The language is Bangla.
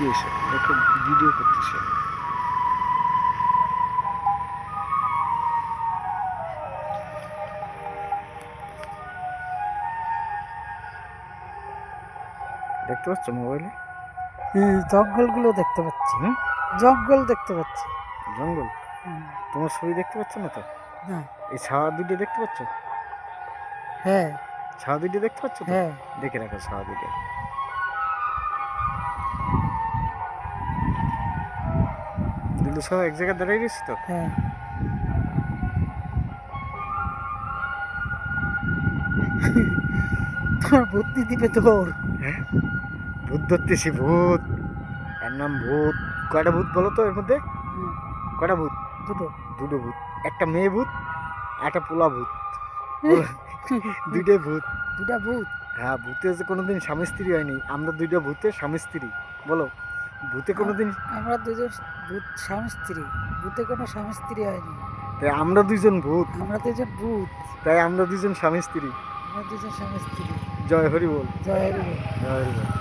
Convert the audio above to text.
কি হয়েছে? দেখো ভিডিও করতেছে। দেখতে পাচ্ছ মোবাইলে? জঙ্গলগুলো দেখতে পাচ্ছি। হুম? জঙ্গল দেখতে পাচ্ছি। জঙ্গল? হুম, তোমার ছবি দেখতে পাচ্ছ না তো? না। এই ছাওয়া দুটো দেখতে পাচ্ছ? হ্যাঁ, ছাওয়া দুটো দেখতে পাচ্ছ তো? হ্যাঁ। দেখে রাখো ছাওয়া দুটো। দুটো ছাওয়া এক জায়গায় দাঁড়িয়ে রয়েছে তো? হ্যাঁ। তোমার বুদ্ধি দিবে তোর। হ্যাঁ? ভূত ধরতেছি, ভূত। এর নাম ভূত। কয়টা ভূত বলো তো এর মধ্যে? হুম, কয়টা ভূত? দুটো। দুটো ভূত। একটা মেয়ে ভূত, একটা পোলা ভূত। বলো, দুইটাই ভূত। দুটা ভূত। হ্যাঁ, ভূতে যে কোনোদিন স্বামী স্ত্রী হয়নি। আমরা দুইটা ভূতের স্বামী স্ত্রী। বলো, ভূতে কোনোদিন, আমরা দুজন ভূত স্বামী স্ত্রী। ভূতে কোনো স্বামী স্ত্রী হয়নি। তাই আমরা দুইজন ভূত, আমরা দুজন ভূত। তাই আমরা দুইজন স্বামী স্ত্রী। আমরা দুজন স্বামী স্ত্রী। জয় হরি বল। জয় হরি বল। জয় হরি বল।